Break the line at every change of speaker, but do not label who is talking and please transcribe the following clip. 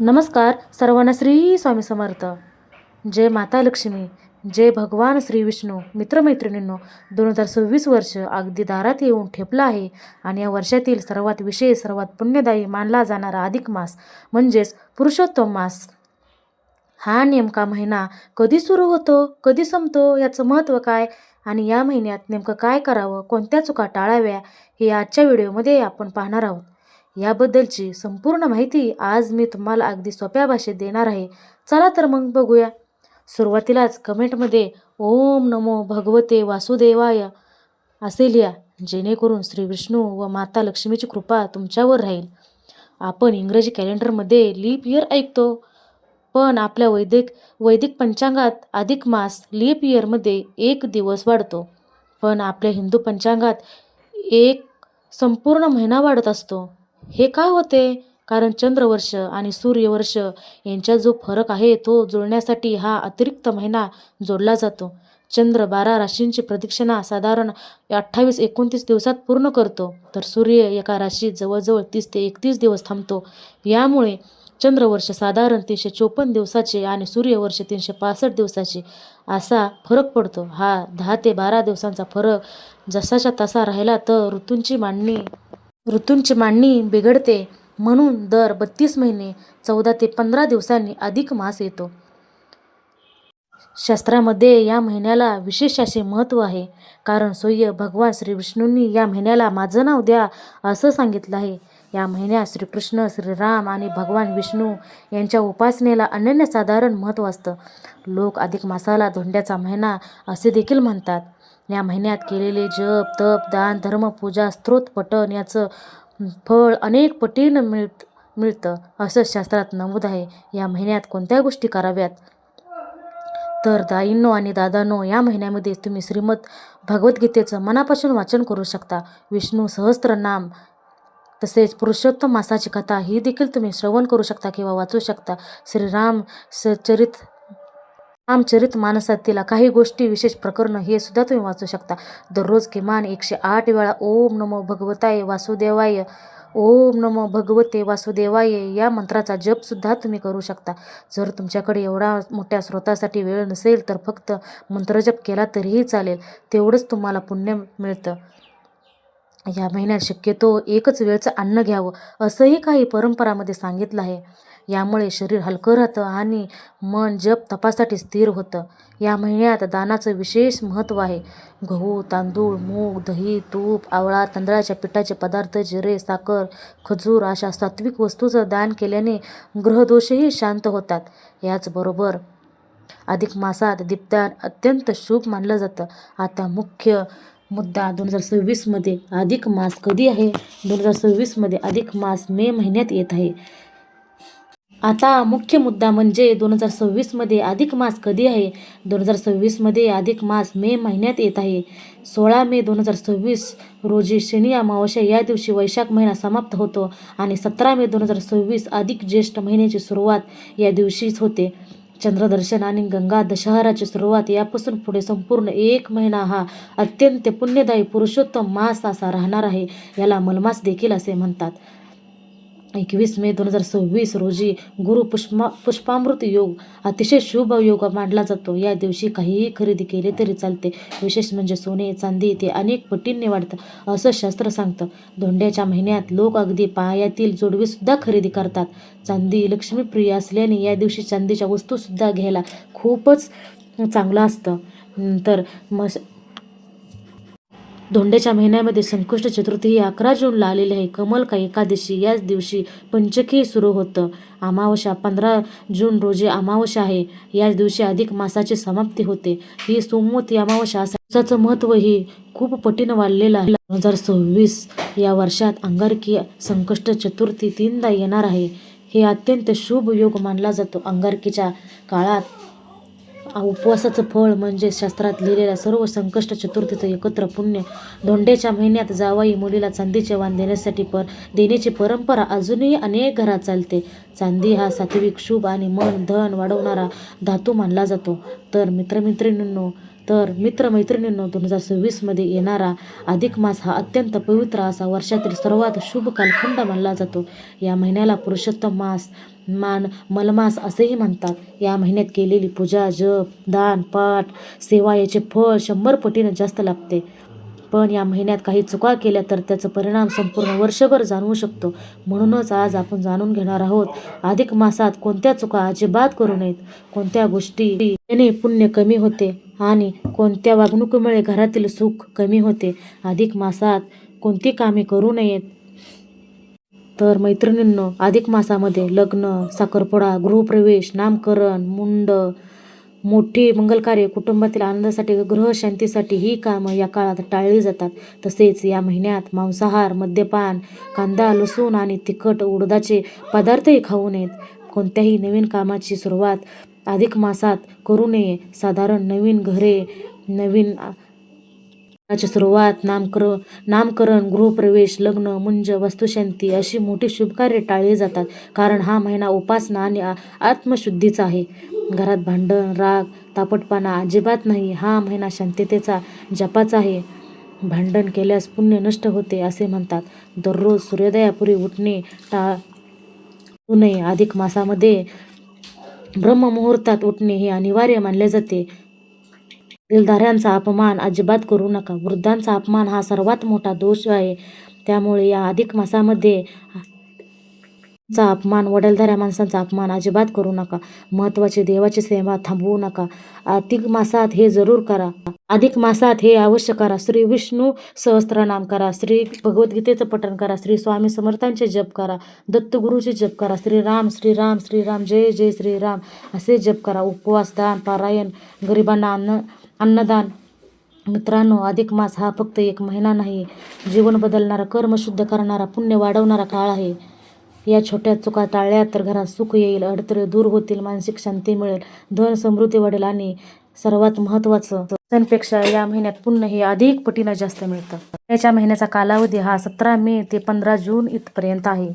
नमस्कार सर्वांना. श्री स्वामी समर्थ. जय माता लक्ष्मी, जय भगवान श्री विष्णू. मित्रमैत्रिणींनो, 2026 वर्ष अगदी दारात येऊन ठेपलं आहे आणि या वर्षातील सर्वात विशेष, सर्वात पुण्यदायी मानला जाणारा अधिक मास म्हणजेच पुरुषोत्तम मास. हा नेमका महिना कधी सुरू होतो, कधी संपतो, याचं महत्त्व काय आणि या महिन्यात नेमकं काय करावं, कोणत्या चुका टाळाव्या, हे आजच्या व्हिडिओमध्ये आपण पाहणार आहोत. याबद्दलची संपूर्ण माहिती आज मी तुम्हाला अगदी सोप्या भाषेत देणार आहे. चला तर मग बघूया. सुरुवातीलाच कमेंटमध्ये ओम नमो भगवते वासुदेवाय असे लिहा, जेणेकरून श्री विष्णू व माता लक्ष्मीची कृपा तुमच्यावर राहील. आपण इंग्रजी कॅलेंडरमध्ये लीप इयर ऐकतो, पण आपल्या वैदिक पंचांगात अधिक मास लीप इयरमध्ये एक दिवस वाढतो. पण आपल्या हिंदू पंचांगात एक संपूर्ण महिना वाढत असतो. हे का होते? कारण चंद्रवर्ष आणि सूर्यवर्ष यांच्यात जो फरक आहे तो जुळण्यासाठी हा अतिरिक्त महिना जोडला जातो. चंद्र 12 राशींची प्रदक्षिणा साधारण 28-29 दिवसात पूर्ण करतो, तर सूर्य एका राशीत जवळजवळ 30 ते 31 दिवस थांबतो. यामुळे चंद्रवर्ष साधारण 354 दिवसाचे आणि सूर्यवर्ष 365 दिवसाचे असा फरक पडतो. हा 10 ते 12 दिवसांचा फरक जसाच्या तसा राहिला तर ऋतूंची मांडणी बिघडते. म्हणून दर 32 महिने 14 ते 15 दिवसांनी अधिक मास येतो. शास्त्रामध्ये या महिन्याला विशेष असे महत्त्व आहे, कारण स्वयं भगवान श्री विष्णूंनी या महिन्याला माझं नाव द्या असं सांगितलं आहे. या महिन्यात श्रीकृष्ण, श्रीराम आणि भगवान विष्णू यांच्या उपासनेला अनन्यसाधारण महत्त्व असतं. लोक अधिक मासाला धोंड्याचा महिना असे देखील म्हणतात. या महिन्यात केलेले जप, तप, दान, धर्म, पूजा, स्तोत्र पठण याचं फळ अनेक पटीनं मिळतं असं शास्त्रात नमूद आहे. या महिन्यात कोणत्या गोष्टी कराव्यात? तर ताईंनो आणि दादांनो, या महिन्यामध्ये तुम्ही श्रीमद भगवद्गीतेचं मनापासून वाचन करू शकता. विष्णू सहस्त्रनाम तसेच पुरुषोत्तम मासाची कथा ही देखील तुम्ही श्रवण करू शकता किंवा वाचू शकता. रामचरित मानसातील काही गोष्टी, विशेष प्रकरण हे सुद्धा तुम्ही वाचू शकता. दररोज किमान 108 वेळा ओम नमो भगवताय वासुदेवाय, ओम नमो भगवते वासुदेवाय या मंत्राचा जप सुद्धा तुम्ही करू शकता. जर तुमच्याकडे एवढा मोठ्या स्रोतासाठी वेळ नसेल तर फक्त मंत्रजप केला तरीही चालेल, तेवढंच तुम्हाला पुण्य मिळतं. या महिन्यात शक्यतो एकच वेळचं अन्न घ्यावं असंही काही परंपरामध्ये सांगितलं आहे. यामुळे शरीर हलकं राहतं आणि मन जप तपासाठी स्थिर होतं. या महिन्यात दानाचं विशेष महत्त्व आहे. गहू, तांदूळ, मूग, दही, तूप, आवळा, तांदळाच्या पिठाचे पदार्थ, जिरे, साखर, खजूर अशा सात्विक वस्तूचं दान केल्याने ग्रहदोषही शांत होतात. याचबरोबर अधिक मासात दीपदान अत्यंत शुभ मानलं जातं. आता मुख्य मुद्दा 2026 मध्ये अधिक मास कधी आहे? 2026 अधिक मास मे महिन्यात येत आहे. आता मुख्य मुद्दा म्हणजे 2026 अधिक मास कधी आहे? 2026 अधिक मास मे महिन्यात येत आहे. 16 मे 2026 रोजी शनी अमावस्या या दिवशी वैशाख महिना समाप्त होतो आणि 17 मे 2026 अधिक ज्येष्ठ महिन्याची सुरुवात या दिवशीच होते. चंद्रदर्शन आणि गंगा दशहराची सुरुवात यापासून पुढे संपूर्ण एक महिना हा अत्यंत पुण्यदायी पुरुषोत्तम मास असा राहणार आहे. याला मलमास देखील असे म्हणतात. 21 मे 2026 रोजी गुरु पुष्पामृत योग अतिशय शुभ योग मानला जातो. या दिवशी काहीही खरेदी केले तरी चालते. विशेष म्हणजे सोने चांदी ते अनेक पटींनी वाढतं असं शास्त्र सांगतं. धोंड्याच्या महिन्यात लोक अगदी पायातील जोडवीसुद्धा खरेदी करतात. चांदी लक्ष्मीप्रिय असल्याने या दिवशी चांदीच्या वस्तूसुद्धा घ्यायला खूपच चांगलं असतं. तर धोंड्याच्या महिन्यामध्ये संकष्ट चतुर्थी ही 11 जूनला आलेली आहे. कमल का एकादशी याच दिवशी पंचकी सुरू होतं. अमावस्या 15 जून रोजी अमावस्या आहे. याच दिवशी अधिक मासाची समाप्ती होते. ही सोमवती अमावस्या दिवसाचं महत्त्व ही खूप पटीनं वाढलेलं आहे. 2026 या वर्षात अंगारकी संकष्ट चतुर्थी 3दा येणार आहे. हे अत्यंत शुभ योग मानला जातो. अंगारकीच्या काळात उपवासाचं फळ म्हणजे शास्त्रात लिहिलेल्या सर्व संकष्ट चतुर्थीचं एकत्र पुण्य. धोंड्याच्या महिन्यात जावई मुलीला चांदीचे वाण देण्याची परंपरा अजूनही अनेक घरात चालते. चांदी हा सात्विक, शुभ आणि मन धन वाढवणारा धातू मानला जातो. तर मित्रमैत्रिणींनो 2026 येणारा अधिक मास हा अत्यंत पवित्र असा वर्षातील सर्वात शुभ कालखंड मानला जातो. या महिन्याला पुरुषोत्तम मास मलमास असेही म्हणतात. या महिन्यात केलेली पूजा, जप, दान, पाठ, सेवा याचे फळ 100 पटीने जास्त लाभते. पण या महिन्यात काही चुका केल्या तर त्याचा परिणाम संपूर्ण वर्षभर जाणवू शकतो. म्हणूनच आज आपण जाणून घेणार आहोत अधिक मासात कोणत्या चुका अजिबात करू नयेत, कोणत्या गोष्टी केल्याने पुण्य कमी होते आणि कोणत्या वागणुकीमुळे घरातील सुख कमी होते. अधिक मासात कोणती कामे करू नयेत तर मैत्रिणींनो, अधिक मासामध्ये लग्न, साखरपुडा, गृहप्रवेश, नामकरण, मोठी मंगलकार्य, कुटुंबातील आनंदासाठी, ग्रहशांतीसाठी ही कामं या काळात टाळली जातात. तसेच या महिन्यात मांसाहार, मद्यपान, कांदा, लसूण आणि तिखट उडदाचे पदार्थही खाऊ नयेत. कोणत्याही नवीन कामाची सुरुवात अधिक मासात करू नये. साधारण नवीन घरे, नवीन ची सुरुवात, नामकरण, गृहप्रवेश, लग्न, मुंज, वास्तुशांती अशी मोठी शुभकार्ये टाळली जातात. कारण हा महिना उपासना आणि आत्मशुद्धीचा आहे. घरात भांडण, राग, तापटपणा अजिबात नाही. हा महिना शांततेचा, जपाचा आहे. भांडण केल्यास पुण्य नष्ट होते असे म्हणतात. दररोज सूर्योदयापूर्वी उठणे टाळू नये. अधिक मासामध्ये ब्रह्ममुहूर्तात उठणे हे अनिवार्य मानले जाते. वडीलधाऱ्यांचा अपमान अजिबात करू नका. वृद्धांचा अपमान हा सर्वात मोठा दोष आहे. त्यामुळे या अधिक मासामध्ये वडीलधाऱ्या माणसांचा अपमान अजिबात करू नका. महत्त्वाची देवाची सेवा थांबवू नका. अधिक मासात हे जरूर करा. अधिक मासात हे अवश्य करा. श्री विष्णू सहस्त्रनाम करा, श्री भगवद्गीतेचं पठण करा, श्री स्वामी समर्थांचे जप करा, दत्तगुरूचे जप करा, श्रीराम श्रीराम श्रीराम जय जय श्रीराम असे जप करा. उपवास, दान, पारायण, गरिबांना अन्नदान. मित्रांनो, अधिक मास हा फक्त एक महिना नाही, जीवन बदलणारा, कर्म शुद्ध करणारा, पुण्य वाढवणारा काळ आहे. या छोट्या चुका टाळल्या तर घरात सुख येईल, अडथळे दूर होतील, मानसिक शांती मिळेल, धन समृद्धी वाढेल आणि सर्वात महत्त्वाचं, सणांपेक्षा या महिन्यात पुण्य हे अधिक पटीने जास्त मिळतं. याच्या महिन्याचा कालावधी हा 17 मे ते 15 जून इथपर्यंत आहे.